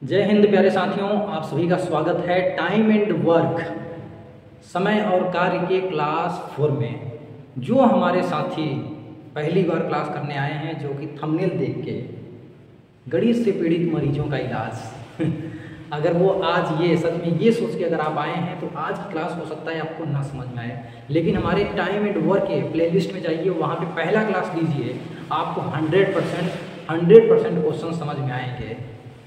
जय हिंद प्यारे साथियों, आप सभी का स्वागत है टाइम एंड वर्क समय और कार्य के क्लास 4 में। जो हमारे साथी पहली बार क्लास करने आए हैं, जो कि थंबनेल देख के गणित से पीड़ित मरीजों का इलाज अगर वो आज ये सच में ये सोच के अगर आप आए हैं तो आज की क्लास हो सकता है आपको ना समझ में आए, लेकिन हमारे टाइम एंड वर्क के प्लेलिस्ट में जाइए, वहाँ पे पहला क्लास लीजिए, आपको 100% क्वेश्चन समझ में आएंगे।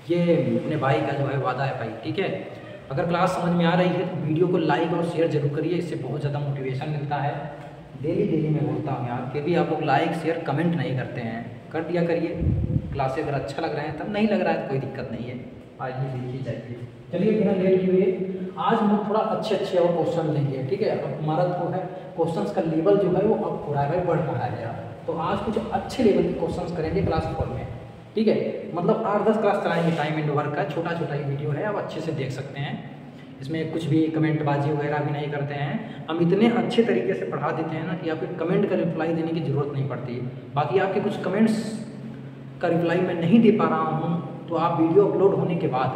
ये अपने भाई का जो है वादा है भाई, ठीक है। अगर क्लास समझ में आ रही है तो वीडियो को लाइक और शेयर जरूर करिए, इससे बहुत ज़्यादा मोटिवेशन मिलता है। डेली मैं बोलता हूँ यार, फिर भी आप लोग लाइक शेयर कमेंट नहीं करते हैं, कर दिया करिए। क्लास से अगर अच्छा लग रहा है तब, नहीं लग रहा है तो कोई दिक्कत नहीं है, आज भी देखिए जाइए। चलिए बिना लेट किए आज हम लोग थोड़ा अच्छे और क्वेश्चन लेंगे, ठीक है। अब हमारा जो है क्वेश्चन का लेवल जो है वो अब हो रहा है, बढ़ रहा है। तो आज कुछ अच्छे लेवल के क्वेश्चन करेंगे क्लास 4 में, ठीक है। मतलब 8-10 क्लास चलाएंगे टाइम एंड वर्क का, छोटा ये वीडियो है, आप अच्छे से देख सकते हैं। इसमें कुछ भी कमेंटबाजी वगैरह भी नहीं करते हैं, हम इतने अच्छे तरीके से पढ़ा देते हैं ना कि आपके कमेंट का रिप्लाई देने की ज़रूरत नहीं पड़ती। बाकी आपके कुछ कमेंट्स का रिप्लाई मैं नहीं दे पा रहा हूँ, तो आप वीडियो अपलोड होने के बाद,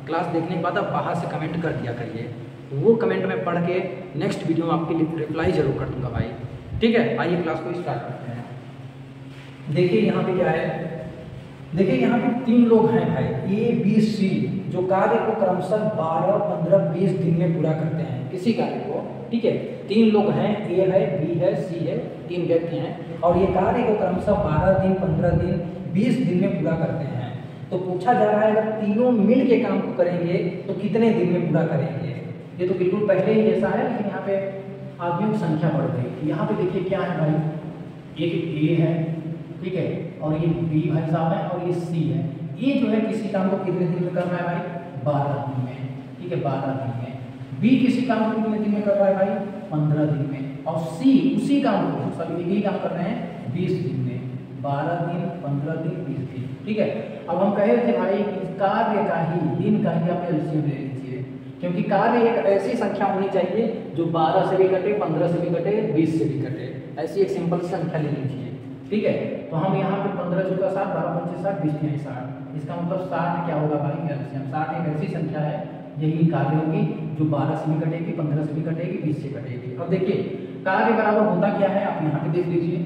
क्लास देखने के बाद आप बाहर से कमेंट कर दिया करिए, वो कमेंट में पढ़ के नेक्स्ट वीडियो में आपकी रिप्लाई ज़रूर कर दूँगा भाई, ठीक है। आइए क्लास को स्टार्ट करते हैं। देखिए यहाँ पे क्या है, देखिए यहाँ पे 3 लोग हैं भाई, A, B, C, जो कार्य को क्रमशः 12, 15, 20 दिन में पूरा करते हैं, किसी कार्य को, ठीक है। 3 लोग हैं, A है, B है, C है, 3 व्यक्ति हैं, और ये कार्य को क्रमशः 12 दिन, 15 दिन, 20 दिन में पूरा करते हैं। तो पूछा जा रहा है अगर तीनों मिल के काम को करेंगे तो कितने दिन में पूरा करेंगे। ये तो बिल्कुल पहले ही ऐसा है, लेकिन यहाँ पे आदमियों की संख्या बढ़ गई। यहाँ पे देखिए क्या है भाई, एक A है, ठीक है, और ये B भाई साहब है, और ये C है। ये जो है किसी काम को कितने दिन में कर रहा है भाई, 12 दिन में, ठीक है, 12 दिन में। B किसी काम को कितने दिन में कर रहा है भाई, 15 दिन में, और C उसी काम को, सभी यही काम कर रहे हैं 20 दिन में, 12 दिन, 15 दिन, 20 दिन, ठीक है। अब हम कहे थे भाई कि कार्य का ही, दिन का ही आप एलसीएम ले लीजिए, क्योंकि कार्य एक ऐसी संख्या होनी चाहिए जो 12 से भी कटे, 15 से भी कटे, 20 से भी कटे, ऐसी एक सिंपल संख्या ले लीजिए, ठीक है। तो हम यहाँ पे 15 चौका 60, 12 पंचे 60, 20 तिहाई 60, इसका मतलब 60 क्या होगा भाई, एलसीएम 60 एक ऐसी संख्या है, यही कार्य होगी जो 12 से भी कटेगी, 15 से भी कटेगी, 20 से कटेगी। अब देखिए कार्य बराबर होता क्या है, आप यहाँ पे देख लीजिए,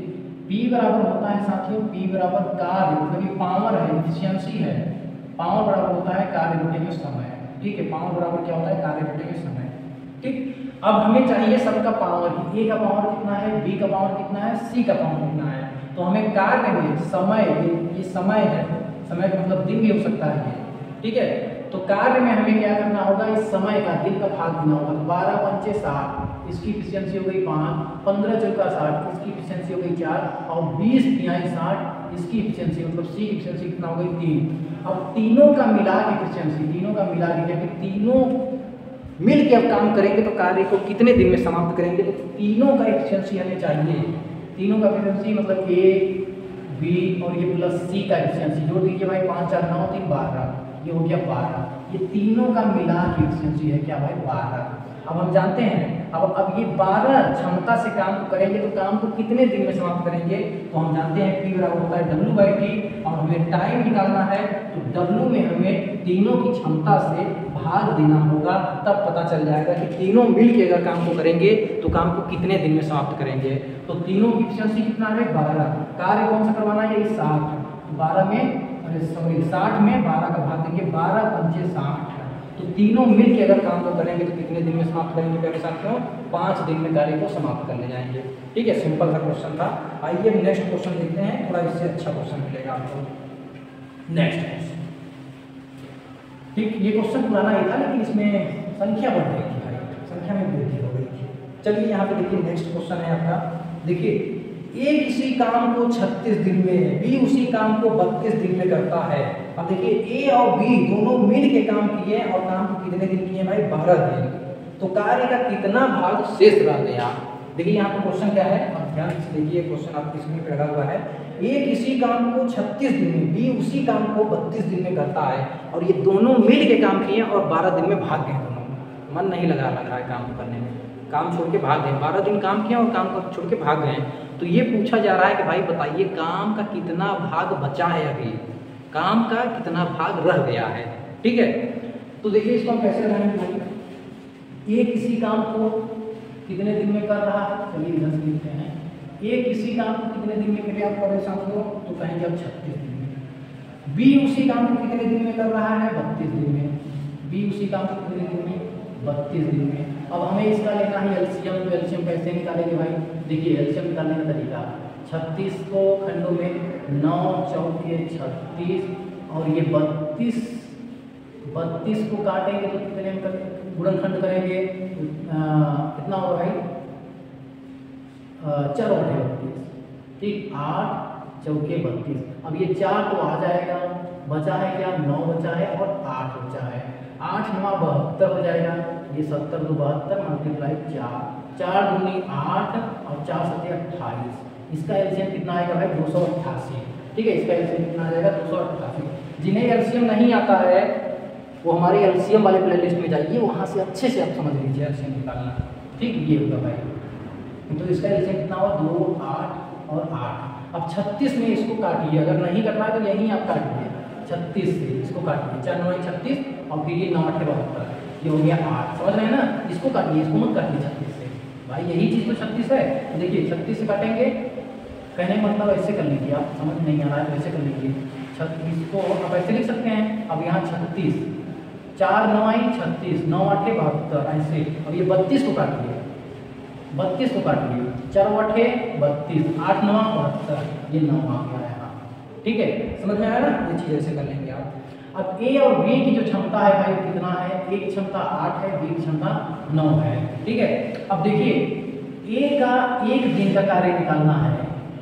P बराबर होता है साथियों, P बराबर कार्य, मतलब ये पावर है, एफिशिएंसी है, पावर बराबर होता है कार्य बटे समय, ठीक है। पावर बराबर क्या होता है, कार्य बटे समय, ठीक। अब हमें चाहिए सबका पावर, A का पावर कितना है, B का पावर कितना है, C का पावर कितना है। तो हमें कार्य में समय, ये समय है, समय का मतलब दिन भी हो सकता है ये, ठीक है। तो कार्य में हमें क्या करना होगा, इस समय का दिन का भाग देना होगा। 12 पंचे 60, इसकी एफिशिएंसी हो गई 5, 15 चौका 60, इसकी एफिशिएंसी हो गई 4, और 20 तिहाई 60, इसकी एफिशिएंसी मतलब C की एफिशिएंसी कितना हो गई 3। अब तीनों का मिला के एफिशिएंसी, तीनों का मिला के, क्योंकि तीनों मिल के अब काम करेंगे तो कार्य को कितने दिन में समाप्त करेंगे, तो तीनों का एफिशिएंसी हमें चाहिए। तीनों का एफिशिएंसी मतलब A, B और ये प्लस C का एफिशिएंसी जोड़ दीजिए भाई, 5 4 9 3 12, ये हो गया 12। ये तीनों का मिला के एफिशिएंसी है क्या भाई, 12। अब हम जानते हैं, अब ये 12 क्षमता से काम करेंगे तो काम को कितने दिन में समाप्त करेंगे, तो हम जानते हैं P बराबर होता है W/T, और हमें टाइम निकालना है तो W में हमें तीनों की क्षमता से भाग देना होगा, तब पता चल जाएगा कि तीनों मिल के अगर काम को करेंगे तो काम को कितने दिन में समाप्त करेंगे। तो तीनों की एफिशिएंसी कितना है, 12। कार्य कौन सा करवाना है, ये 60, 12 में, अरे सॉरी 60 में 12 का भाग देंगे, 12 पंचे 60। तो तीनों मिल के अगर काम को करेंगे तो कितने दिन में समाप्त करेंगे मेरे साथियों, 5 दिन में कार्य को समाप्त कर ले जाएंगे, ठीक है। सिंपल सा क्वेश्चन था। आइए नेक्स्ट क्वेश्चन देखते हैं, थोड़ा इससे अच्छा क्वेश्चन मिलेगा आपको। नेक्स्ट क्वेश्चन, ठीक, ये क्वेश्चन पुराना ही था, लेकिन इसमें संख्या बढ़ गई थी भाई, संख्या में वृद्धि हो गई थी। चलिए यहाँ पे देखिए नेक्स्ट क्वेश्चन है आपका। देखिए A किसी काम को 36 दिन में, B उसी काम को 32 दिन में करता है। अब देखिए A और B दोनों मिल के काम किए और काम को कितने दिन किए भाई, 12 दिन। तो कार्य का कितना भाग शेष रह गया। देखिए यहाँ पे क्वेश्चन क्या है, अब ध्यान से देखिए, क्वेश्चन आपकी स्क्रीन पे लगा हुआ है। A किसी काम को 36 दिन में, B उसी काम को 32 दिन में करता है, और ये दोनों मिल के काम किए और 12 दिन में भाग गए दोनों। मन नहीं लग रहा है काम करने में, काम छोड़ के भाग गए, 12 दिन काम किया और काम को छोड़ के भाग गए। तो ये पूछा जा रहा है कि भाई बताइए काम का कितना भाग बचा है, अभी काम का कितना भाग रह गया है। ठीक है। तो देखिए इसको हम कैसे लगाएंगे भाई, एक इसी काम को कितने दिन में कर रहा है, चलिए इधर से लिखते हैं, एक इसी काम को कितने दिन में करें आप परेशान हो, तो कहेंगे अब 36 दिन में। बी उसी काम को कितने दिन में कर रहा है, 32 दिन में। बी उसी काम को कितने दिन में, 32 दिन में। अब हमें इसका लेना है एलसीएम, तो एलसीएम कैसे निकालेंगे भाई, देखिए एलसीएम निकालने का तरीका, 36 को खंडों में 9 चौके 36 और ये 32 को काटेंगे तो कितने में गुणनखंड करेंगे, कितना होगा भाई, 4 बटे 32, ठीक, 8 चौके 32। अब ये 4 तो आ जाएगा, बचा है क्या, 9 बचा है और 8 बचा है, 8 9 72 हो जाएगा, ये 70 2 72 मल्टीप्लाई 4 दूनी 8 और 4 7 28। इसका एलसीएम कितना आएगा भाई, 288। ठीक है, इसका एलसीएम कितना आ जाएगा, 288। जिन्हें एलसीएम नहीं आता है वो हमारे एलसीएम वाले प्लेलिस्ट में जाइए, वहाँ से अच्छे से आप समझ लीजिए एलसीएम निकालना। ठीक, ये होगा भाई, तो इसका एलसीएम कितना हुआ, 2 8 और 8। अब 36 में इसको काटिए, अगर नहीं करना है तो यहीं आप काटिए, 36 से इसको काटिए, 4 9 36 और फिर ये 9 8 72, ये हो गया 8। समझ रहे हैं ना, इसको काटिए, इसको मत काटिए 36 से भाई, यही चीज़ तो 36 है। देखिए 36 से काटेंगे, कहने का मतलब ऐसे कर लीजिए, आप समझ नहीं आ रहा है तो ऐसे कर लीजिए, 36 को आप ऐसे लिख सकते हैं। अब यहाँ 36, 4 9 36, 9 8 72 ऐसे। अब ये 32 को काटिए, 32 को काटिए, 4 8 32, 8 9 72, ये 9 आ गया यहाँ। ठीक है, समझ में आया ना, ये चीज़ ऐसे कर लेंगे आप। अब ए और बी की जो क्षमता है भाई कितना है, ए की क्षमता 8 है, बी की क्षमता 9 है। ठीक है, अब देखिए ए का 1 दिन का कार्य निकालना है,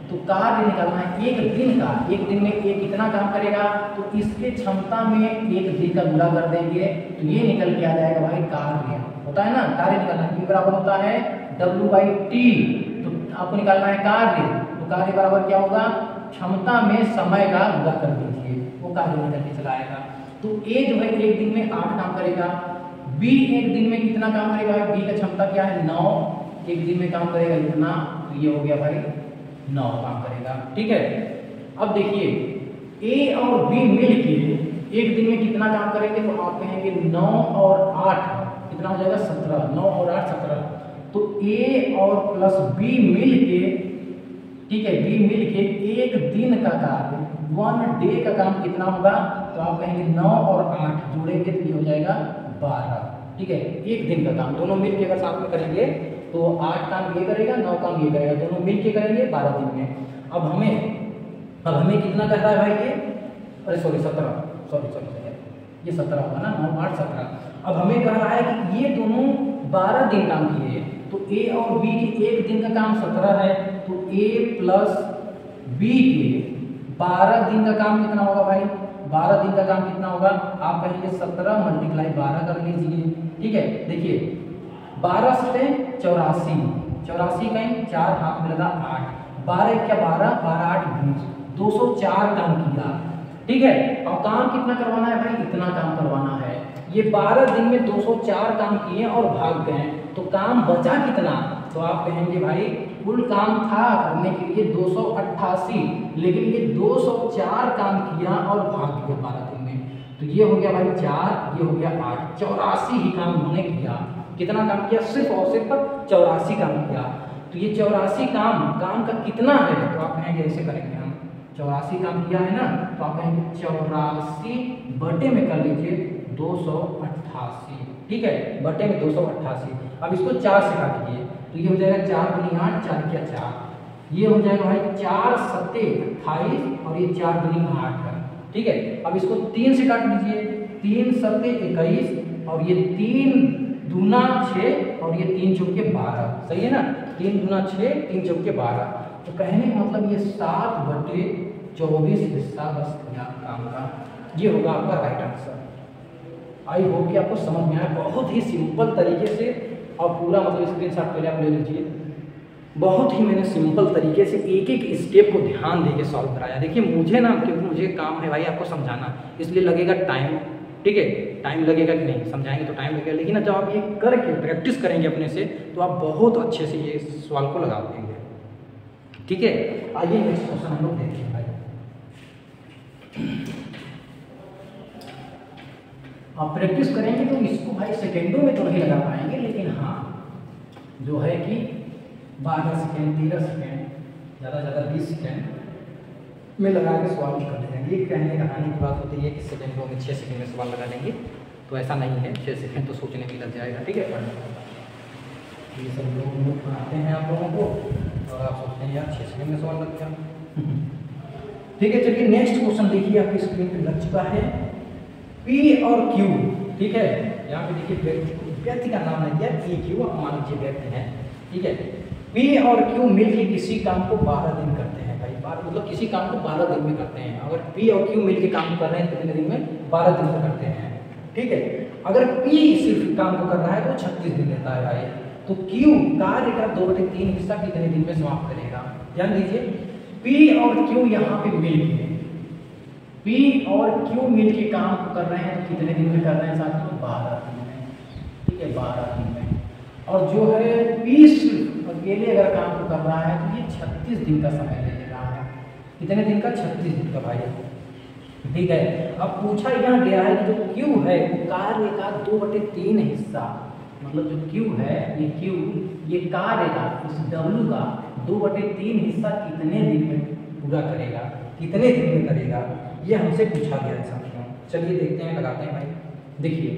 तो कार्य निकालना है 1 दिन का, 1 दिन में ए कितना काम करेगा, तो इसके क्षमता में 1 दिन का गुणा कर देंगे तो ये निकल के आ जाएगा भाई कार्य, होता है ना, कार्य निकालना Q बराबर होता है W/T, तो आपको निकालना है कार्य, तो कार्य बराबर क्या होगा, क्षमता में समय का गुणा कर दीजिए, वो कार्य निकल के चला आएगा। तो ए जो है 1 दिन में 8 काम करेगा, बी 1 दिन में कितना काम करेगा, बी का क्षमता क्या है 9, 1 दिन में काम करेगा इतना, तो ये हो गया भाई 9 काम करेगा। ठीक है, अब देखिए ए और बी मिल के 1 दिन में कितना काम करेंगे, तो आप कहेंगे 9 और 8 कितना हो जाएगा 17, 9 और 8 17। तो ए और प्लस बी मिल के, ठीक है, बी मिल के 1 दिन का कार्य 1 डे का काम कितना होगा, तो आप कहेंगे 9 और 8 जोड़ेंगे तो ये हो जाएगा 12। ठीक है, 1 दिन का काम दोनों मिल के अगर साथ में करेंगे तो 8 काम ये करेगा, 9 काम ये करेगा, दोनों मिल के करेंगे 12 दिन में। अब हमें कितना कह रहा है भाई ये, अरे सॉरी 17, सॉरी ये 17 होगा ना, 9 8 17। अब हमें कह रहा है कि ये दोनों 12 दिन काम किए, तो ए और बी के 1 दिन का काम 17 है, तो ए प्लस बी के 12 दिन का काम कितना होगा भाई, 12 दिन का काम कितना होगा, आप कहेंगे 17 मल्टीप्लाई 12 कर लीजिए। ठीक है, देखिए 12 से 84, 84 कहीं 4 हाथ में लगा 8, 12 क्या 12, 12 8 20, 204 काम किया। ठीक है, और काम कितना करवाना है भाई, इतना काम करवाना है। ये 12 दिन में 204 काम किए और भाग गए, तो काम बचा कितना, तो आप कहेंगे भाई कुल काम था करने के लिए 288, लेकिन ये 204 काम किया और भाग गया 12 दिन में, तो ये हो गया भाई 4, ये हो गया 8, 84 ही काम उन्होंने किया। कितना काम किया, सिर्फ और सिर्फ 84 काम किया। तो ये 84 काम का कितना है, तो आप कहेंगे ऐसे करेंगे हम, 84 काम किया है ना, तो आप कहेंगे 84 बटे में कर लीजिए 288। ठीक है, बटे में 288। अब इसको 4 से काटिए, तो ये हो जाएगा 4 दूनी 8, 4 क्या 4, ये हो जाएगा भाई 4 7 28 और ये 4 दूनी 8। ठीक है, अब इसको 3 से काट लीजिए, 3 7 21 और ये 3 दूना 6 और ये 3 चौके 12, सही है ना, 3 दूना 6 3 चौके 12। तो कहने का मतलब ये 7 बटे 24 हिस्सा बस किया काम का, ये होगा आपका राइट आंसर। आई होप कि आपको समझ में आया, बहुत ही सिंपल तरीके से, और पूरा मतलब स्क्रीनशॉट पहले आप ले लीजिए, बहुत ही मैंने सिंपल तरीके से एक एक स्टेप को ध्यान देके सॉल्व कराया। देखिए मुझे ना, क्योंकि मुझे काम है भाई आपको समझाना, इसलिए लगेगा टाइम। ठीक है, टाइम लगेगा कि नहीं, समझाएंगे तो टाइम लगेगा, लेकिन जब आप ये करके प्रैक्टिस करेंगे अपने से तो आप बहुत अच्छे से ये सवाल को लगा देंगे। ठीक है, आइए नेक्स्ट क्वेश्चन हम लोग देखिए भाई। आप प्रैक्टिस करेंगे तो इसको भाई सेकेंडों में तो नहीं लगा पाएंगे, लेकिन हाँ जो है कि 12 सेकेंड 13 सेकेंड ज़्यादा ज़्यादा 20 सेकेंड में लगा के सवाल कर देंगे। ये कहने कहानी की बात होती है कि सेकेंडों में 6 सेकेंड में सवाल लगा देंगे, तो ऐसा नहीं है, 6 सेकेंड तो सोचने में लग जाएगा। ठीक है, ये सब लोग नोट बनाते हैं आप लोगों को और आप सोचते हैं यार 6 सेकेंड में सवाल लग गया। ठीक है, चलिए नेक्स्ट क्वेश्चन देखिए, आपकी स्क्रीन पे लग चुका है। P और Q, ठीक है, यहाँ पे देखिए व्यक्ति का नाम है P Q, आप मान लीजिए व्यक्ति हैं। ठीक है, P और Q मिलके किसी काम को 12 दिन करते हैं भाई, मतलब किसी काम को 12 दिन में करते हैं। अगर P और Q मिलके काम कर रहे हैं कितने दिन में? 12 दिन में करते हैं। ठीक है, अगर P सिर्फ काम को कर रहा है तो 36 दिन लेता है भाई। तो Q कार्य का 2/3 हिस्सा कितने दिन में समाप्त करेगा? ध्यान दीजिए, P और Q यहाँ पे मिलके P और Q मिलके काम कर रहे हैं तो कितने दिन में कर रहे हैं साथियों? 12 दिन में। ठीक है, 12 दिन में। और जो है P सिर्फ अकेले अगर काम को कर रहा है तो ये 36 दिन का समय ले रहा है। कितने दिन का? 36 दिन का भाई। ठीक है, अब पूछा यहाँ गया है कि जो Q है वो कार्य का 2/3 हिस्सा, मतलब जो Q है ये कार्य का, इस W का 2/3 हिस्सा कितने दिन में पूरा करेगा, कितने दिन में करेगा, ये हमसे पूछा गया है साथियों। चलिए देखते हैं, लगाते हैं भाई। देखिए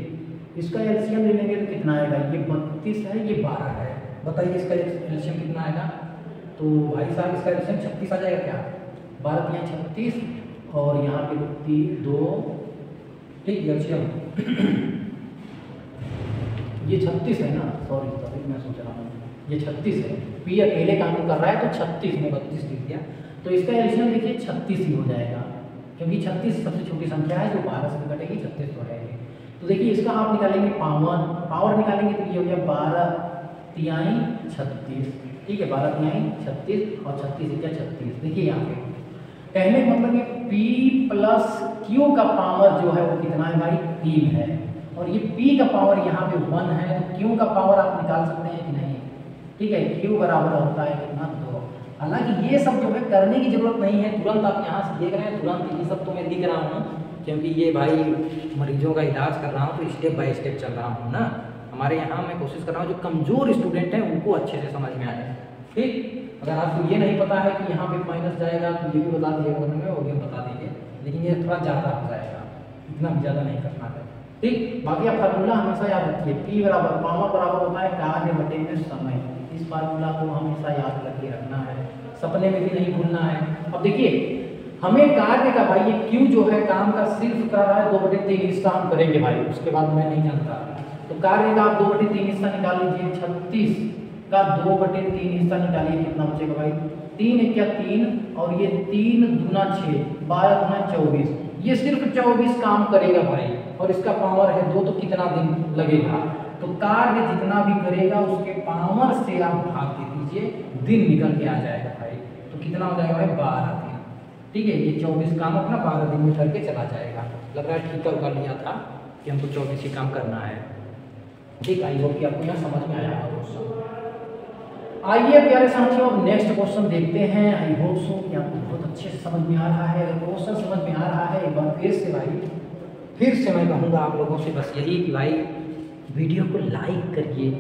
इसका एलसीएम ले लेंगे तो कितना आएगा? ये 32 है, ये 12 है। बताइए इसका एलसीएम कितना आएगा? तो भाई साहब इसका एलसीएम 36 आ जाएगा क्या? 12 या 36 और यहाँ पे 3 2, ठीक एलसीएम ये 36 है ना, सॉरी मैं सोच रहा हूँ ये 36 है। P अकेले काम कर रहा है तो 36 में 32 लिख दिया, तो इसका एलसीएम देखिए 36 ही हो जाएगा, क्योंकि 36 सबसे छोटी संख्या है जो 12 से घटेगी, 36 तो रहेगी। तो देखिए इसका आप निकालेंगे पावर निकालेंगे तो ये हो गया 12 तिहाई 36। ठीक है, 12 तिहाई 36 और 36 क्या 36। देखिए यहाँ पे कहने का मतलब कि P प्लस Q का पावर जो है वो कितना है भाई? 3 है, और ये P का पावर यहाँ पे 1 है, तो Q का पावर आप निकाल सकते हैं कि नहीं? ठीक है, Q बराबर होता है कितना? 2। हालांकि ये सब जो है करने की जरूरत नहीं है, तुरंत आप यहाँ से देख रहे हैं, तुरंत ये सब तो मैं लिख रहा हूँ क्योंकि ये भाई मरीजों का इलाज कर रहा हूँ तो स्टेप बाय स्टेप चल रहा हूँ ना। हमारे यहाँ मैं कोशिश कर रहा हूँ जो कमजोर स्टूडेंट हैं उनको अच्छे से समझ में आए। ठीक, अगर आपको ये नहीं पता है कि यहाँ पे माइनस जाएगा तो ये भी बता दीजिएगा, में वो भी बता दीजिए, लेकिन ये थोड़ा ज़्यादा हो जाएगा, इतना भी ज़्यादा नहीं करना है। ठीक, बाकी आप फार्मूला हमेशा याद रखिए, P बराबर पावर बराबर होता है कार्य बटे में समय। इस फार्मूला को हमेशा याद रखिए, रखना है, सपने में भी नहीं भूलना है। अब देखिए हमें कार्य का भाई ये Q जो है काम का सिर्फ कर रहा है 2/3 हिस्सा हम करेंगे भाई, उसके बाद मैं नहीं जानता। तो कार्य का आप 2/3 हिस्सा निकाल लीजिए, 36 का 2/3 हिस्सा निकालिए, कितना बचेगा भाई? 3 क्या 3 और ये 3 दूना 6, 12 दूना 24, ये सिर्फ 24 काम करेगा भाई, और इसका पावर है 2, तो कितना दिन लगेगा? तो कार्य जितना भी करेगा उसके पावर से आप भाग दे दीजिए, दिन निकल के आ जाएगा भाई। तो कितना हो जाएगा भाई? 12 दिन। ठीक है, ये 24 काम अपना 12 दिन में करके चला जाएगा। लग रहा है ठीक कर लिया था कि हमको 24 ही काम करना है। ठीक, आई होप कि आपको यहाँ समझ में आया होगा। आइए प्यारे साथियों, अब नेक्स्ट क्वेश्चन देखते हैं। आई होप सो कि आपको बहुत अच्छे से समझ में आ रहा है। क्वेश्चन समझ में आ रहा है, एक बार फिर से भाई, फिर से मैं कहूँगा आप लोगों से बस यही कि भाई वीडियो को लाइक करिए,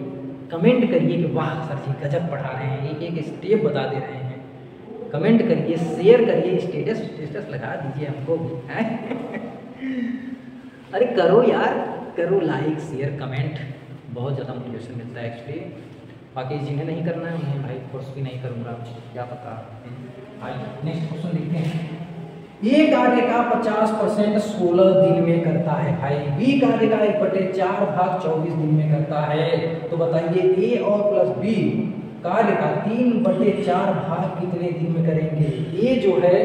कमेंट करिए कि वाह सर जी गजब पढ़ा रहे हैं, एक एक स्टेप बता दे रहे हैं। कमेंट करिए, शेयर करिए, स्टेटस लगा दीजिए हमको भी अरे करो यार, करो लाइक शेयर कमेंट, बहुत ज़्यादा मोटिवेशन मिलता है एक्चुअली। बाकी जिन्हें नहीं करना है उन्हें भाई फोर्स भी नहीं करूँगा, क्या पता। नेक्स्ट क्वेश्चन देखते हैं। ए कार्य का 50% 16 दिन में करता है भाई, बी कार्य का 1/4 भाग 24 दिन में करता है। तो बताइए ए और प्लस बी कार्य का 3/4 भाग कितने दिन में करेंगे? ए जो है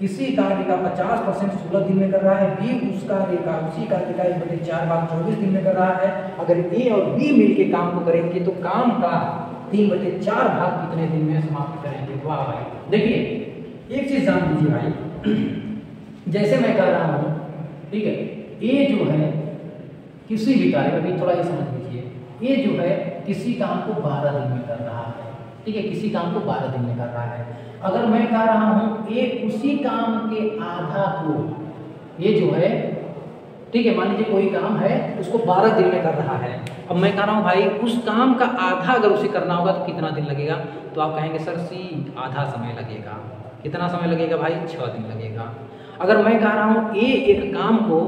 किसी कार्य का 50% 16 दिन में कर रहा है, बी उसी कार्य का 1/4 भाग 24 दिन में कर रहा है। अगर ए और बी मिलके काम को करेंगे तो काम का 3/4 भाग कितने दिन में समाप्त करेंगे? वाह भाई, देखिए एक चीज जान लीजिए भाई, जैसे मैं कह रहा हूँ, ठीक है, ए जो है किसी भी कार्य, अभी थोड़ा ये समझ लीजिए, ए जो है किसी काम को 12 दिन में कर रहा है। ठीक है, किसी काम को 12 दिन में कर रहा है। अगर मैं कह रहा हूँ ए उसी काम के आधा को, ये जो है ठीक है, मान लीजिए कोई काम है उसको 12 दिन में कर रहा है। अब मैं कह रहा हूँ भाई उस काम का आधा अगर उसे करना होगा तो कितना दिन लगेगा, तो आप कहेंगे सर सी आधा समय लगेगा। कितना समय लगेगा भाई? 6 दिन लगेगा। अगर मैं कह रहा हूँ ए एक काम को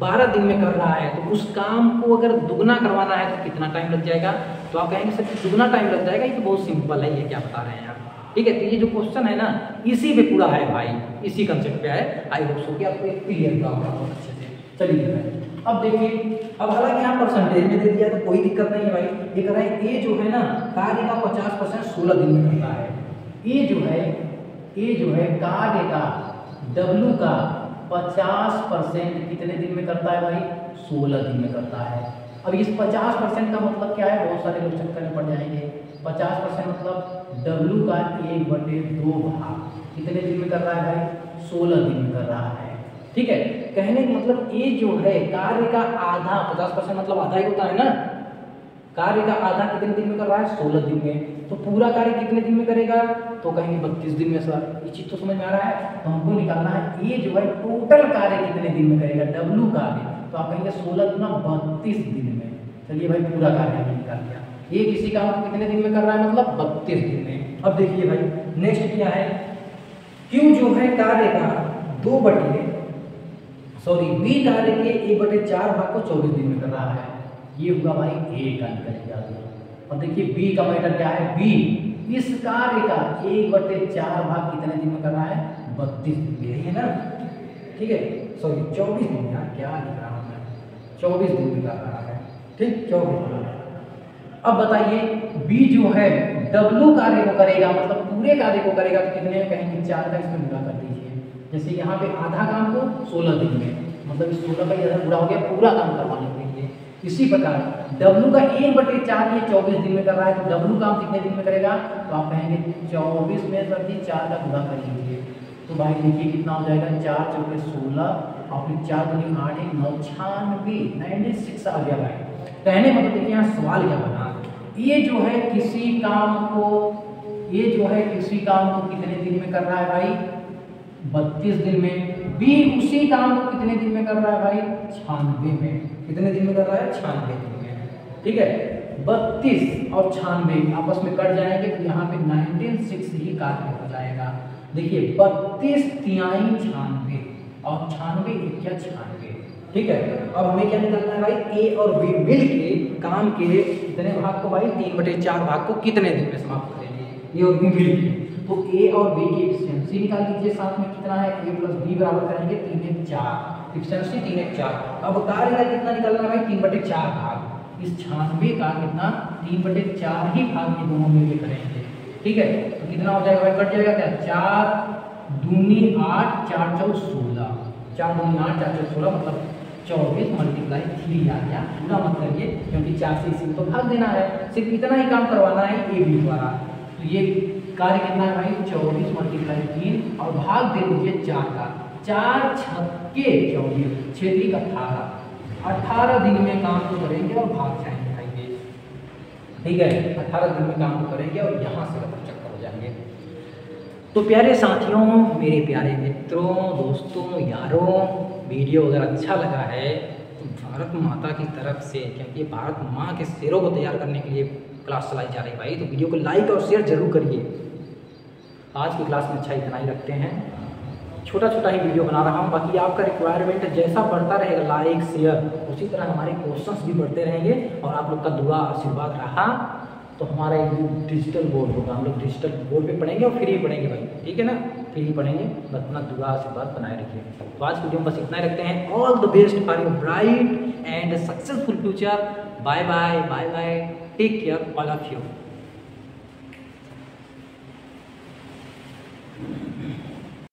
12 दिन में कर रहा है तो उस काम को अगर दुगना करवाना है तो कितना टाइम लग जाएगा, तो आप कहेंगे सर दुगना टाइम लग जाएगा। ये तो बहुत सिंपल है, ये क्या बता रहे हैं आप। ठीक है, तो ये जो क्वेश्चन है ना इसी पे पूरा है भाई, इसी कंसेप्ट पे है। आई होप सो कि आपको एक क्लियर होगा बहुत अच्छे से। चलिए भाई अब देखिए, अब हालांकि यहाँ परसेंटेज में दे दिया तो कोई दिक्कत नहीं है भाई। ये कह रहा है ए जो है ना कार्य का 50% 16 दिन में करता है। ए जो है कार्य का W का 50% कितने दिन में करता है भाई? 16 दिन में करता है। अब इस 50% का मतलब क्या है? बहुत सारे लोग चक्कर में पड़ जाएंगे। 50% मतलब W का 1/2 भाग कितने दिन में कर रहा है भाई? 16 दिन में कर रहा है। ठीक है, कहने का मतलब ये जो है कार्य का आधा, 50% मतलब आधा ही होता है ना। कार्य का आधा कितने दिन में कर रहा है? 16 दिन में। तो पूरा कार्य कितने दिन में करेगा? तो कहेंगे 32 दिन में। सर ये चीज तो समझ में आ रहा है। तो हमको निकालना है ये जो है टोटल कार्य कितने दिन में करेगा, W कार्य। तो आप कहेंगे 16 गुना 32 दिन में। चलिए भाई पूरा कार्य हमने निकाल दिया। ये किसी काम को कितने दिन में कर रहा है? मतलब 32 दिन में। अब देखिए भाई नेक्स्ट क्या है, Q जो है कार्य का B कार्य के 1/4 भाग को 24 दिन में कर रहा है। ये हुआ भाई A का निकल गया। और देखिए B का मैटर क्या है? B इस कार्य का 1/4 भाग कितने दिन में कर रहा है? 32 दिन में, यही है ना। ठीक है, सॉरी 24 दिन में, क्या लिख रहा हूँ मैं, 24 दिन में कर रहा है। ठीक, 24 दिन में। अब बताइए B जो है W कार्य को करेगा, मतलब पूरे कार्य को करेगा तो कितने कहेंगे? 4 का इसमें गुणा कर दीजिए। जैसे यहाँ पे आधा काम को 16 दिन में, मतलब इस 16 का इधर पूरा हो गया, पूरा काम करवाने के लिए। इसी प्रकार W का 1/4 ये 24 दिन में कर रहा है, तो W काम कितने दिन में करेगा? तो आप कहेंगे 24 में सर जी 4 का गुणा कर लीजिए। तो भाई देखिए कितना हो जाएगा, 4 चौके 16 और फिर 4 दूनी 8 1 9 96 आ गया भाई। कहने मतलब देखिए यहाँ सवाल क्या बना, ये जो है किसी काम को कितने दिन में कर रहा है भाई? 32 दिन में। B उसी काम को कितने दिन में कर रहा है भाई? 96 में। कितने दिन में कर रहा है? 96 दिन में। ठीक है, 32 और 96 आपस में कट जाएंगे तो यहाँ पे 19/6 ही कार्य हो जाएगा। देखिए 32 तिहाई 96 और 96 1 या 96। ठीक है, अब हमें क्या निकालना है भाई? A और B मिल के काम के कितने भाग को भाई? 3/4 भाग को कितने दिन में समाप्त करेंगे? A और B मिल के। तो A और B की एफिशिएंसी निकाल लीजिए, साथ में कितना है? A + B बराबर करेंगे 3 1 4, एफिशिएंसी 3 1 4। अब कार्य का कितना निकालना है भाई? 3/4 भाग। इस 96 का कितना? 3/4 ही भाग ये दोनों मिलके करेंगे। ठीक है, तो कितना हो जाएगा भाई? कट जाएगा क्या? 4 दूनी 8 4 चौक 16, 4 दूनी 8 4 चौक 16 मतलब 24 × 3 आ गया। पूरा मत करिए क्योंकि 4 से इसी को भाग देना है, सिर्फ इतना ही काम करवाना है A B द्वारा। तो ये कार्य कितना है भाई? 24 × 3 और भाग दे दीजिए 4 का। 4 छक्के 24, 6 3 18 दिन में काम को करेंगे और भाग जाएंगे भाई ये। ठीक है, 18 दिन में काम को करेंगे और यहाँ से मतलब चक्कर हो जाएंगे। तो प्यारे साथियों, मेरे प्यारे मित्रों, दोस्तों, यारों, वीडियो अगर अच्छा लगा है तो भारत माता की तरफ से, क्योंकि भारत माँ के शेरों को तैयार करने के लिए क्लास चलाई जा रही है भाई, तो वीडियो को लाइक और शेयर जरूर करिए। आज की क्लास में अच्छा इतना ही रखते हैं, छोटा छोटा ही वीडियो बना रहा हूँ। बाकी आपका रिक्वायरमेंट जैसा बढ़ता रहेगा लाइक शेयर, उसी तरह हमारे क्वेश्चंस भी बढ़ते रहेंगे। और आप लोग का दुआ आशीर्वाद रहा तो हमारा एक डिजिटल बोर्ड होगा, हम लोग डिजिटल बोर्ड पे पढ़ेंगे और फ्री पढ़ेंगे भाई। ठीक है ना, फ्री पढ़ेंगे, बस अपना दुआ आशीर्वाद बनाए रखिए। तो आज वीडियो में बस इतना ही रखते हैं। All the best for your bright and successful future. Bye bye, take care all of you.